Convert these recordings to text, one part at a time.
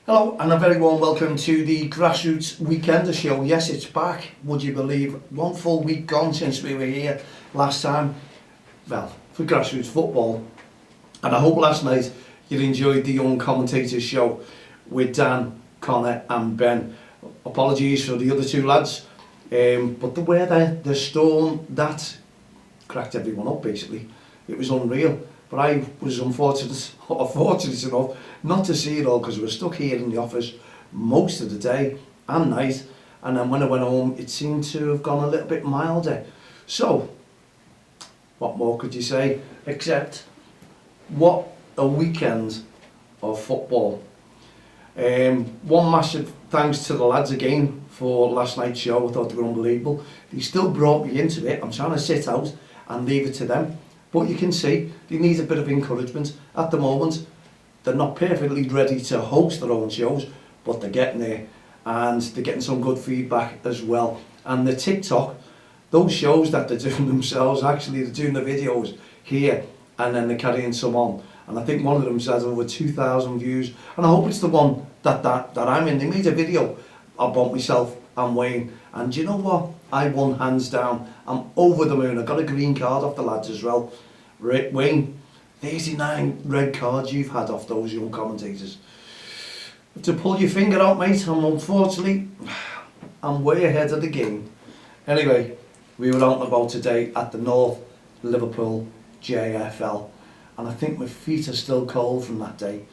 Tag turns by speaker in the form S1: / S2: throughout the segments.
S1: Hello and a very warm welcome to the Grassroots Weekender Show. Yes, it's back, would you believe? One full week gone since we were here last time, well, for Grassroots Football. And I hope last night you enjoyed the Young Commentators Show with Dan, Connor and Ben. Apologies for the other two lads, but the weather, the storm, that cracked everyone up basically. It was unreal. But I was fortunate enough not to see it all because we were stuck here in the office most of the day and night. And then when I went home, it seemed to have gone a little bit milder. So, what more could you say? Except, what a weekend of football. One massive thanks to the lads again for last night's show. I thought they were unbelievable. They still brought me into it. I'm trying to sit out and leave it to them. But you can see they need a bit of encouragement. At the moment, they're not perfectly ready to host their own shows, but they're getting there. And they're getting some good feedback as well. And the TikTok, those shows that they're doing themselves, actually they're doing the videos here and then they're carrying some on. And I think one of them has over 2,000 views. And I hope it's the one that I'm in. They made a video about myself and Wayne. And do you know what? I won hands down. I'm over the moon. I got a green card off the lads as well. Wayne, 39 red cards you've had off those young commentators. To pull your finger out, mate, and unfortunately, I'm way ahead of the game. Anyway, we were out and about today at the North Liverpool JFL. And I think my feet are still cold from that day.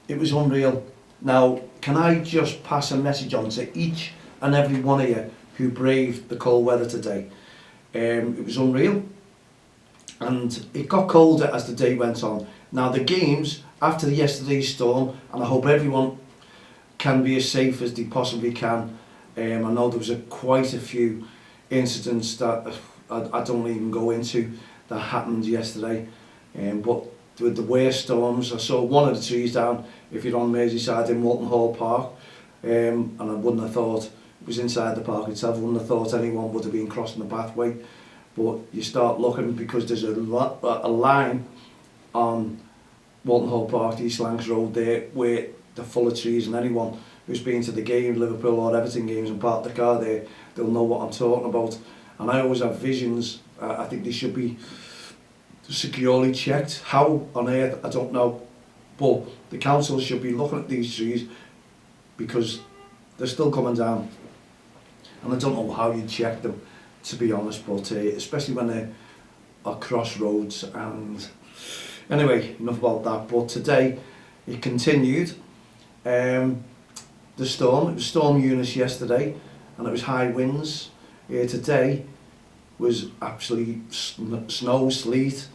S1: It was unreal. Now, can I just pass a message on to each and every one of you who braved the cold weather today? It was unreal. And it got colder as the day went on. Now the games, after yesterday's storm, and I hope everyone can be as safe as they possibly can. I know there was quite a few incidents that I don't even go into that happened yesterday. But with the worst storms, I saw one of the trees down, if you're on Merseyside in Walton Hall Park, and I wouldn't have thought, it was inside the park itself, I wouldn't have thought anyone would have been crossing the pathway. But you start looking because there's a line on Walton Hall Park, East Lancs Road there, where they're full of trees, and anyone who's been to the game, Liverpool or Everton games and parked the car there, they'll know what I'm talking about. And I always have visions. I think they should be securely checked. How on earth, I don't know. But the council should be looking at these trees because they're still coming down. And I don't know how you check them, to be honest, but especially when they're at crossroads. And anyway, enough about that. But today it continued. The storm, it was Storm Eunice yesterday, and it was high winds. Today was actually snow, sleet,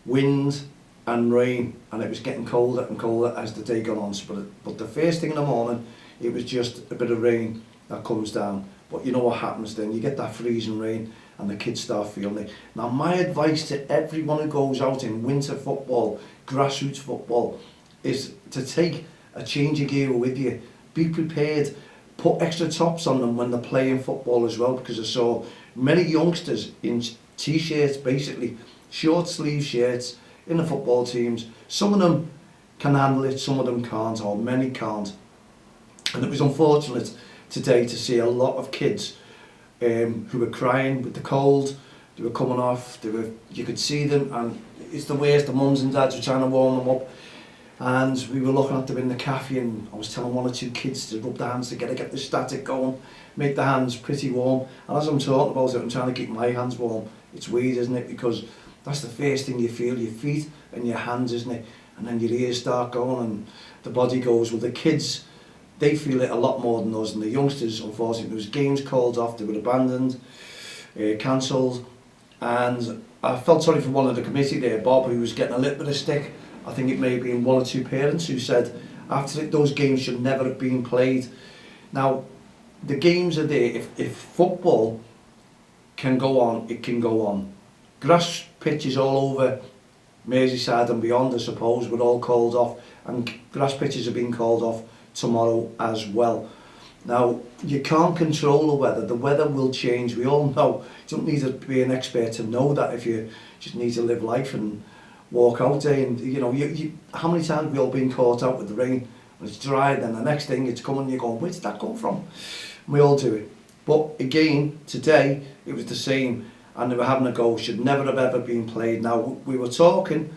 S1: wind and rain, and it was getting colder and colder as the day got on. But the first thing in the morning, it was just a bit of rain that comes down. But you know what happens then? You get that freezing rain and the kids start feeling it. Now my advice to everyone who goes out in winter football, grassroots football, is to take a change of gear with you. Be prepared. Put extra tops on them when they're playing football as well, because I saw many youngsters in t-shirts, basically short sleeve shirts in the football teams. Some of them can handle it, some of them can't, or many can't. And it was unfortunate today to see a lot of kids who were crying with the cold. They were coming off, you could see them, and it's the worst. The mums and dads were trying to warm them up, and we were looking at them in the cafe, and I was telling one or two kids to rub their hands together, get the static going, make the hands pretty warm. And as I'm talking about it, I'm trying to keep my hands warm. It's weird, isn't it? Because that's the first thing you feel, your feet and your hands, isn't it? And then your ears start going and the body goes. Well, the kids, they feel it a lot more than us, and the youngsters, unfortunately, there was games called off, they were abandoned, cancelled, and I felt sorry for one of the committee there, Bob, who was getting a little bit of stick. I think it may have been one or two parents who said after it, those games should never have been played. Now, the games are there. If football can go on, it can go on. Grass pitches all over Merseyside and beyond, I suppose, were all called off, and grass pitches are being called off tomorrow as well. Now, you can't control the weather will change, we all know. You don't need to be an expert to know that. If you just need to live life and walk out there, and you know, how many times have we all been caught out with the rain and it's dry, then the next thing it's coming, you're going, where's that come from? We all do it. But again, today, it was the same, and they were having a go, should never have ever been played. Now, we were talking,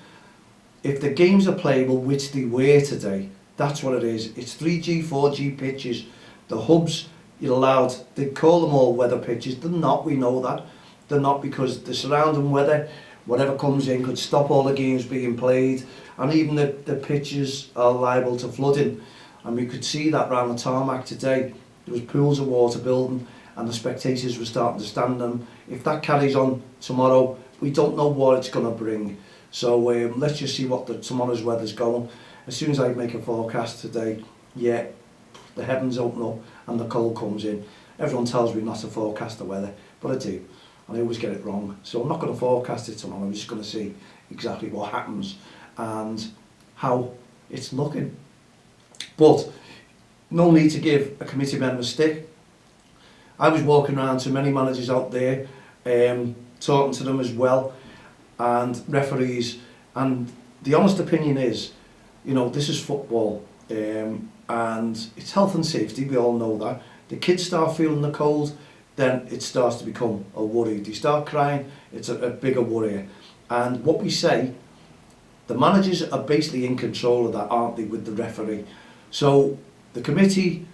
S1: if the games are playable, which they were today, that's what it is. It's 3G, 4G pitches. The hubs, you're allowed, they call them all weather pitches. They're not, we know that. They're not, because the surrounding weather, whatever comes in, could stop all the games being played. And even the pitches are liable to flooding. And we could see that around the tarmac today. There was pools of water building, and the spectators were starting to stand them. If that carries on tomorrow, we don't know what it's going to bring. So let's just see what tomorrow's weather's going. As soon as I make a forecast today, yeah, the heavens open up and the cold comes in. Everyone tells me not to forecast the weather, but I do. And I always get it wrong. So I'm not going to forecast it tomorrow. I'm just going to see exactly what happens and how it's looking. But no need to give a committee member a stick. I was walking around to many managers out there, talking to them as well, and referees, and the honest opinion is, you know, this is football, and it's health and safety, we all know that. The kids start feeling the cold, then it starts to become a worry. They start crying, it's a bigger worry. And what we say, the managers are basically in control of that, aren't they, with the referee. So the committee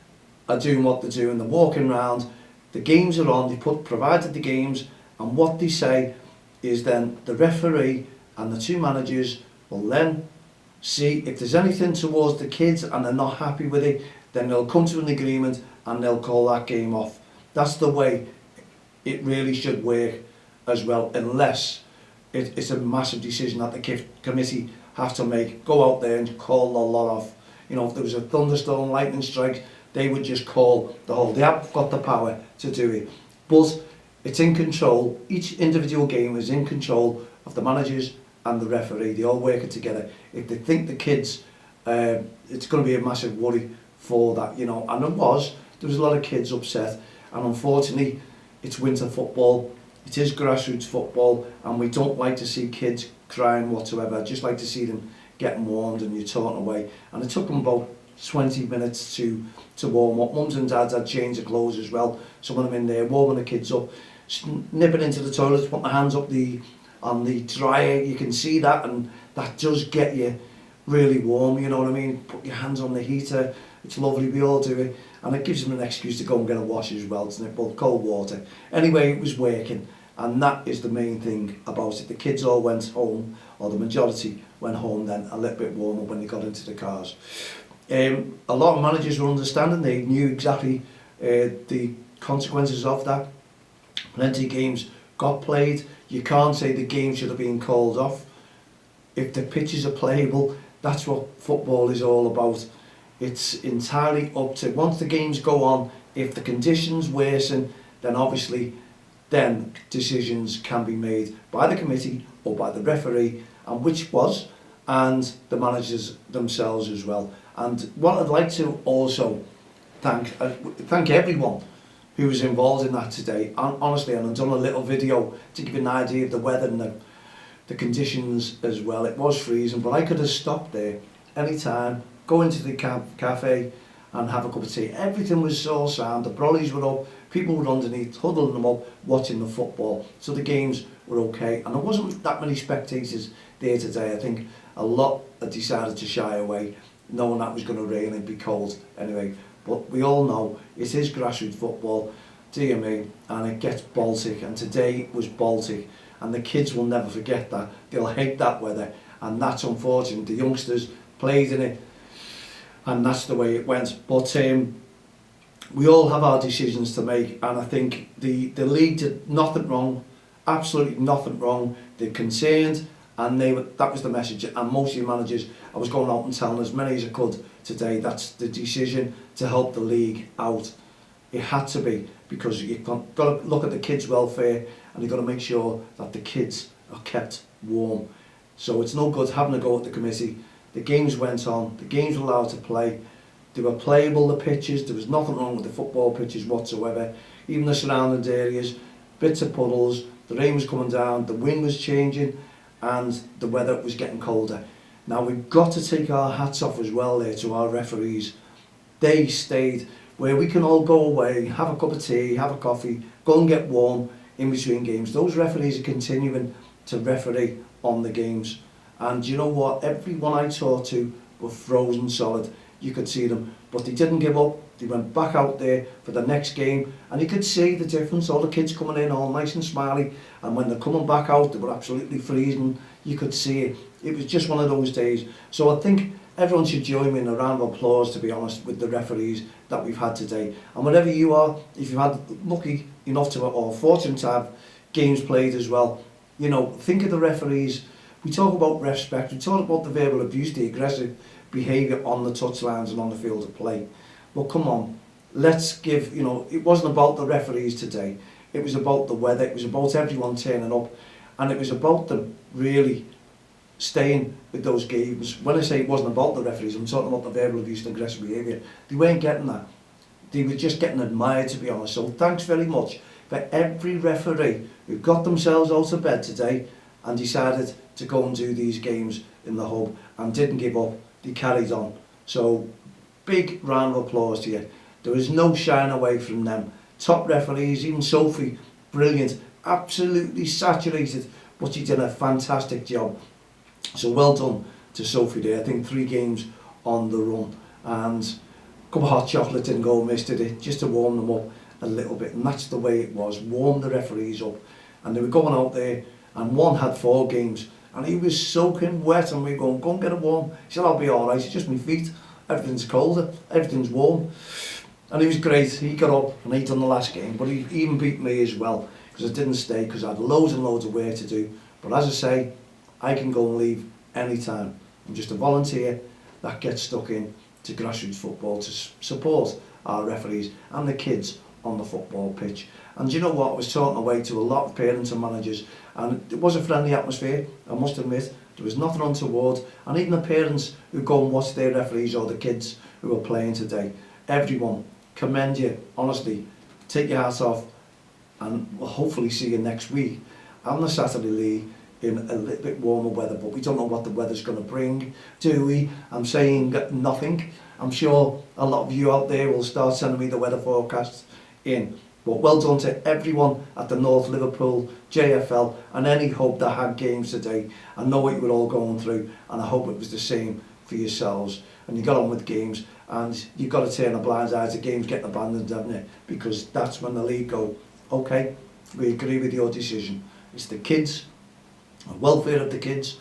S1: are doing what they're doing, they're walking around, the games are on, they provided the games, and what they say is then the referee and the two managers will then see if there's anything towards the kids and they're not happy with it, then they'll come to an agreement and they'll call that game off. That's the way it really should work as well, unless it's a massive decision that the committee have to make. Go out there and call the lot off. You know, if there was a thunderstorm, lightning strike, they would just call the whole. They have got the power to do it. But it's in control. Each individual game is in control of the managers and the referee. They all work it together. If they think the kids, it's going to be a massive worry for that, you know. And there was a lot of kids upset. And unfortunately, it's winter football. It is grassroots football, and we don't like to see kids crying whatsoever. I just like to see them getting warmed and you're taught away. And it took them about 20 minutes to warm up. Mums and dads had changed their clothes as well. Some of them in there warming the kids up, nipping into the toilets, putting their hands up on the dryer. You can see that, and that does get you really warm, you know what I mean? Put your hands on the heater. It's lovely, we all do it. And it gives them an excuse to go and get a wash as well, doesn't it? But cold water. Anyway, it was working, and that is the main thing about it. The kids all went home, or the majority went home then a little bit warmer when they got into the cars. A lot of managers were understanding. They knew exactly the consequences of that. Plenty of games got played. You can't say the game should have been called off. If the pitches are playable, that's what football is all about. It's entirely up to, once the games go on, if the conditions worsen, then obviously then decisions can be made by the committee or by the referee, and which was, and the managers themselves as well. And what I'd like to also thank everyone who was involved in that today. And honestly, and I've done a little video to give you an idea of the weather and the conditions as well. It was freezing, but I could have stopped there anytime, go into the cafe and have a cup of tea. Everything was so sound. The brollies were up, people were underneath, huddling them up, watching the football. So the games were okay. And there wasn't that many spectators there today. I think a lot had decided to shy away, knowing that it was going to rain and be cold anyway. But we all know it is grassroots football, dear me, and it gets Baltic. And today was Baltic. And the kids will never forget that. They'll hate that weather. And that's unfortunate. The youngsters played in it, and that's the way it went. But we all have our decisions to make, and I think the league did nothing wrong, absolutely nothing wrong. They're concerned, and that was the message. And most of the managers, I was going out and telling as many as I could today, that's the decision to help the league out. It had to be, because you've got to look at the kids' welfare, and you've got to make sure that the kids are kept warm. So it's no good having a go at the committee. The games went on, the games were allowed to play, they were playable, the pitches, there was nothing wrong with the football pitches whatsoever, even the surrounding areas, bits of puddles, the rain was coming down, the wind was changing, and the weather was getting colder. Now we've got to take our hats off as well there to our referees. They stayed where we can all go away, have a cup of tea, have a coffee, go and get warm in between games. Those referees are continuing to referee on the games. And you know what? Everyone I talked to were frozen solid. You could see them, but they didn't give up. They went back out there for the next game, and you could see the difference. All the kids coming in all nice and smiley, and when they're coming back out, they were absolutely freezing. You could see it. It was just one of those days. So I think everyone should join me in a round of applause, to be honest, with the referees that we've had today. And wherever you are, if you've had lucky enough to, or fortunate to have games played as well, you know, think of the referees. We talk about respect, we talk about the verbal abuse, the aggressive behaviour on the touchlines and on the field of play. Well, come on, let's give, you know, it wasn't about the referees today. It was about the weather, it was about everyone turning up, and it was about them really staying with those games. When I say it wasn't about the referees, I'm talking about the verbal abuse and aggressive behaviour. They weren't getting that. They were just getting admired, to be honest. So thanks very much for every referee who got themselves out of bed today and decided to go and do these games in the hub and didn't give up. They carried on. So big round of applause to you. There was no shying away from them. Top referees, even Sophie, brilliant, absolutely saturated, but she did a fantastic job. So well done to Sophie there. I think 3 games on the run, and a cup of hot chocolate didn't go amiss, did it? Just to warm them up a little bit, and that's the way it was. Warm the referees up, and they were going out there, and one had 4 games, and he was soaking wet, and we were going, go and get it warm. He said, I'll be all right, it's just my feet. Everything's colder, everything's warm. And he was great. He got up and he done the last game, but he even beat me as well, because I didn't stay, because I had loads and loads of work to do. But as I say, I can go and leave anytime. I'm just a volunteer that gets stuck in to grassroots football to support our referees and the kids on the football pitch. And you know what, I was talking away to a lot of parents and managers, and it was a friendly atmosphere, I must admit. There was nothing untoward, and even the parents who go and watch their referees or the kids who are playing today, everyone, commend you, honestly. Take your hat off, and we'll hopefully see you next week on the Saturday League in a little bit warmer weather, but we don't know what the weather's going to bring, do we? I'm saying nothing. I'm sure a lot of you out there will start sending me the weather forecasts in. But well done to everyone at the North Liverpool JFL and any hub that had games today. I know what you were all going through, and I hope it was the same for yourselves. And you got on with games, and you've got to turn a blind eye to games getting abandoned, haven't you? Because that's when the league go, okay, we agree with your decision. It's the kids, the welfare of the kids,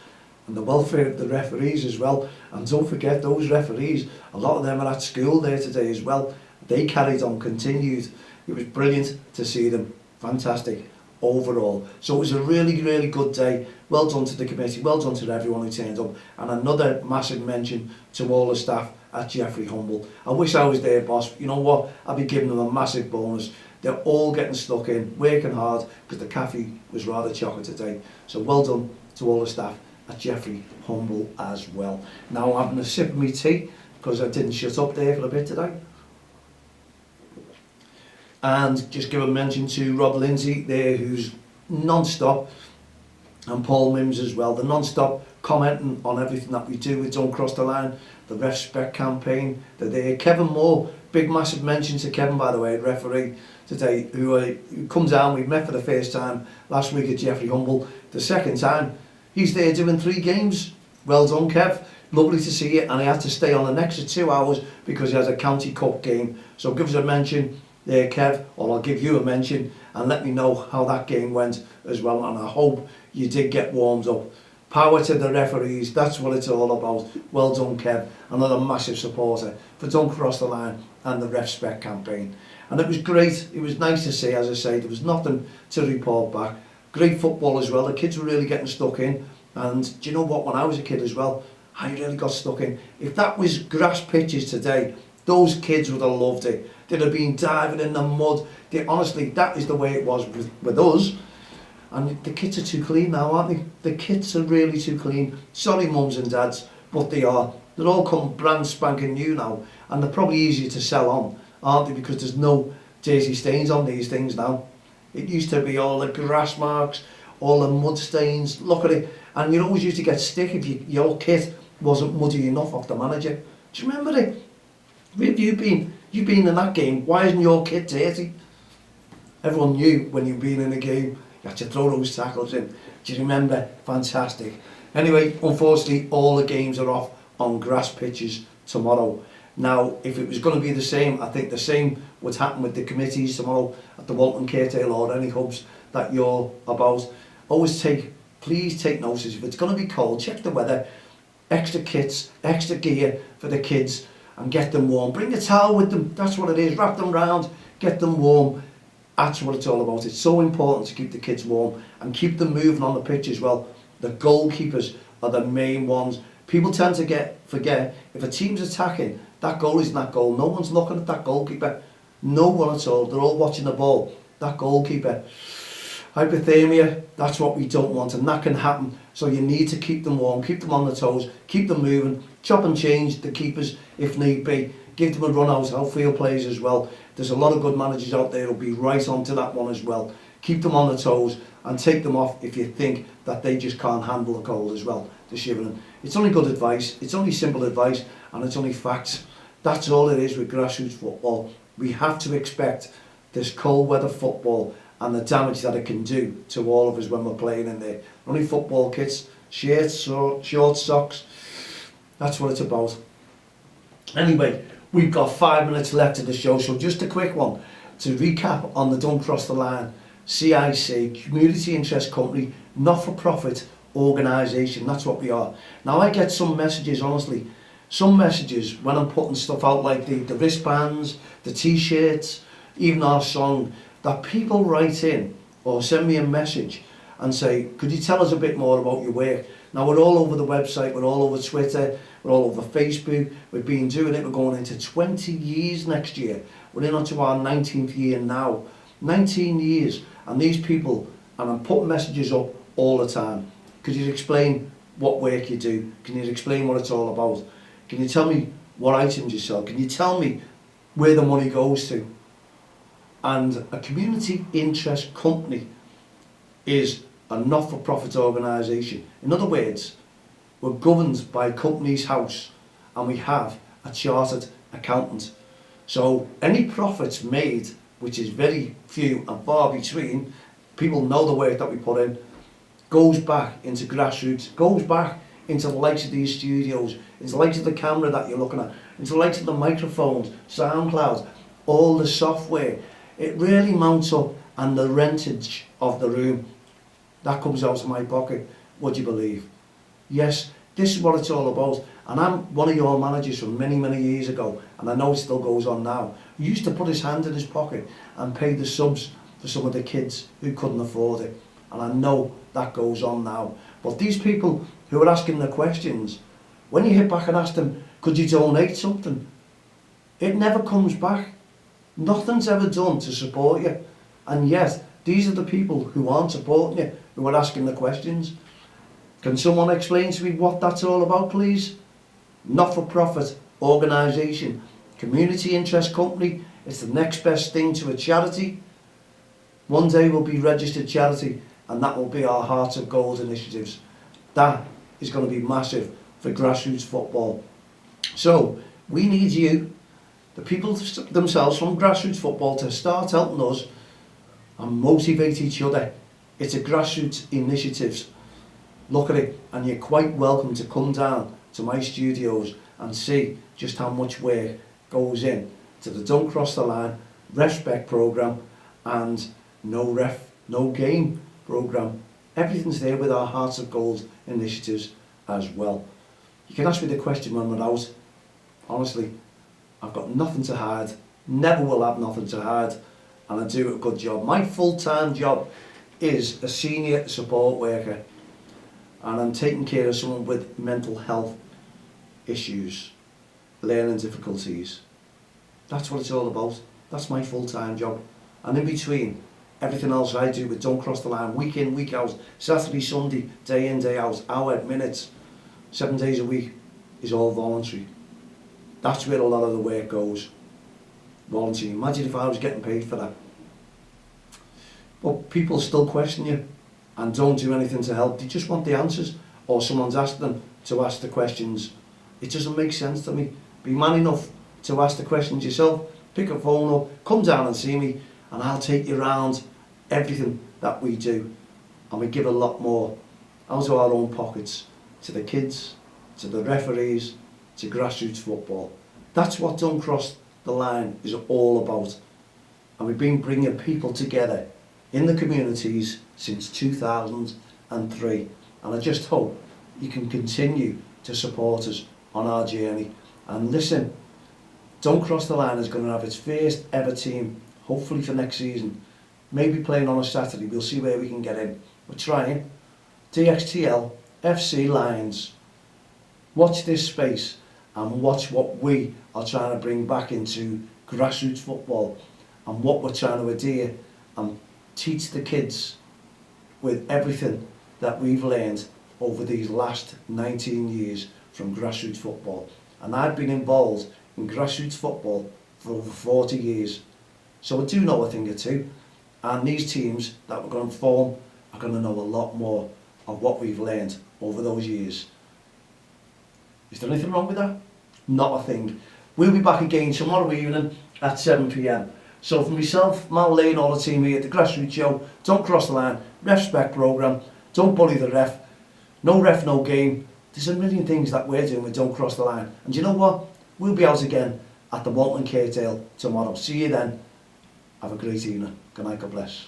S1: and the welfare of the referees as well. And don't forget, those referees, a lot of them are at school there today as well. They carried on, continued. It was brilliant to see them. Fantastic overall. So it was a really, really good day. Well done to the committee. Well done to everyone who turned up. And another massive mention to all the staff at Jeffrey Humble. I wish I was there, boss. You know what? I'd be giving them a massive bonus. They're all getting stuck in, working hard, because the cafe was rather chocker today. So well done to all the staff at Jeffrey Humble as well. Now I'm having a sip of my tea, because I didn't shut up there for a bit today. And just give a mention to Rob Lindsay there, who's non-stop, and Paul Mims as well. They're non-stop commenting on everything that we do with Don't Cross the Line, the Ref Spec campaign. They're there. Kevin Moore, big massive mention to Kevin, by the way, referee today, who comes down. We met for the first time last week at Jeffrey Humble. The second time, he's there doing 3 games. Well done, Kev. Lovely to see you. And he had to stay on an extra 2 hours because he has a county cup game. So give us a mention there, Kev, or I'll give you a mention, and let me know how that game went as well. And I hope you did get warmed up. Power to the referees, that's what it's all about. Well done, Kev. Another massive supporter for Don't Cross the Line and the Ref Spec campaign. And it was great. It was nice to see, as I say, there was nothing to report back. Great football as well. The kids were really getting stuck in. And do you know what? When I was a kid as well, I really got stuck in. If that was grass pitches today, those kids would have loved it. They'd have been diving in the mud. Honestly, that is the way it was with us. And the kits are too clean now, aren't they? The kits are really too clean. Sorry, mums and dads, but they are. They're all come brand spanking new now, and they're probably easier to sell on, aren't they? Because there's no dirty stains on these things now. It used to be all the grass marks, all the mud stains. Look at it. And you always used to get stick if your kit wasn't muddy enough off the manager. Do you remember it? Where have you been? You've been in that game. Why isn't your kit dirty? Everyone knew when you've been in a game, you had to throw those tackles in. Do you remember? Fantastic. Anyway, unfortunately, all the games are off on grass pitches tomorrow. Now, if it was going to be the same, I think the same would happen with the committees tomorrow at the Walton, Caredale or any hubs that you're about. Please take notice. If it's going to be cold, check the weather. Extra kits, extra gear for the kids and get them warm. Bring a towel with them. That's what it is. Wrap them round, get them warm. That's what it's all about. It's so important to keep the kids warm and keep them moving on the pitch as well. The goalkeepers are the main ones. People tend to forget if a team's attacking, that goal isn't that goal. No one's looking at that goalkeeper. No one at all. They're all watching the ball. That goalkeeper. Hypothermia, that's what we don't want, and that can happen. So you need to keep them warm, keep them on the toes, keep them moving, chop and change the keepers if need be, give them a run outfield players as well. There's a lot of good managers out there who'll be right onto that one as well. Keep them on the toes and take them off if you think that they just can't handle the cold as well, the shivering. It's only good advice, it's only simple advice, and it's only facts. That's all it is with grassroots football. We have to expect this cold weather football and the damage that it can do to all of us when we're playing in there. Only football kits, shirts, shorts, socks. That's what it's about. Anyway, we've got 5 minutes left of the show, so just a quick one to recap on the Don't Cross the Line CIC, Community Interest Company, not-for-profit organisation. That's what we are. Now, I get some messages, honestly, some messages when I'm putting stuff out like the wristbands, the t-shirts, even our song, that people write in or send me a message and say, could you tell us a bit more about your work? Now, we're all over the website, we're all over Twitter, we're all over Facebook, we've been doing it, we're going into 20 years next year. We're in onto our 19th year now, 19 years, and these people, and I'm putting messages up all the time. Could you explain what work you do? Can you explain what it's all about? Can you tell me what items you sell? Can you tell me where the money goes to? And a community interest company is a not-for-profit organisation. In other words, we're governed by Companies House and we have a chartered accountant. So any profits made, which is very few and far between, people know the work that we put in, goes back into grassroots, goes back into the likes of these studios, into the likes of the camera that you're looking at, into the likes of the microphones, SoundCloud, all the software. It really mounts up, and the rentage of the room, that comes out of my pocket, would you believe? Yes, this is what it's all about. And I'm one of your managers from many, many years ago, and I know it still goes on now. He used to put his hand in his pocket and pay the subs for some of the kids who couldn't afford it. And I know that goes on now. But these people who are asking the questions, when you hit back and ask them, could you donate something? It never comes back. Nothing's ever done to support you. And yet, these are the people who aren't supporting you, who are asking the questions. Can someone explain to me what that's all about, please? Not-for-profit organisation, community interest company. It's the next best thing to a charity. One day we'll be registered charity, and that will be our Hearts of Gold initiatives. That is going to be massive for grassroots football. So we need you, the people themselves from grassroots football, to start helping us and motivate each other. It's a grassroots initiative. Look at it, and you're quite welcome to come down to my studios and see just how much work goes in to the Don't Cross the Line Respect programme and No Ref, No Game programme. Everything's there with our Hearts of Gold initiatives as well. You can ask me the question when we're out. Honestly, I've got nothing to hide, never will have nothing to hide, and I do a good job. My full-time job is a senior support worker, and I'm taking care of someone with mental health issues, learning difficulties. That's what it's all about. That's my full-time job. And in between, everything else I do with Don't Cross the Line, week in, week out, Saturday, Sunday, day in, day out, hour, minutes, 7 days a week, is all voluntary. That's where a lot of the work goes. Voluntary. Imagine if I was getting paid for that. But people still question you and don't do anything to help. They just want the answers, or someone's asked them to ask the questions. It doesn't make sense to me. Be man enough to ask the questions yourself. Pick a phone up, come down and see me, and I'll take you around everything that we do. And we give a lot more out of our own pockets to the kids, to the referees, to grassroots football. That's what Don't Cross the Line is all about. And we've been bringing people together in the communities since 2003. And I just hope you can continue to support us on our journey. And listen, Don't Cross the Line is going to have its first ever team, hopefully for next season. Maybe playing on a Saturday, we'll see where we can get in. We're trying. DXTL FC Lions. Watch this space and watch what we are trying to bring back into grassroots football and what we're trying to adhere and teach the kids with everything that we've learned over these last 19 years from grassroots football. And I've been involved in grassroots football for over 40 years. So I do know a thing or two. And these teams that we're going to form are going to know a lot more of what we've learned over those years. Is there anything wrong with that? Not a thing. We'll be back again tomorrow evening at 7 p.m. So for myself, Mal Lane, all the team here at the Grassroots Show, Don't Cross the Line, Ref Spec programme, don't bully the ref, no ref, no game. There's a million things that we're doing with Don't Cross the Line. And you know what? We'll be out again at the Walton Caredale tomorrow. See you then. Have a great evening. Good night, God bless.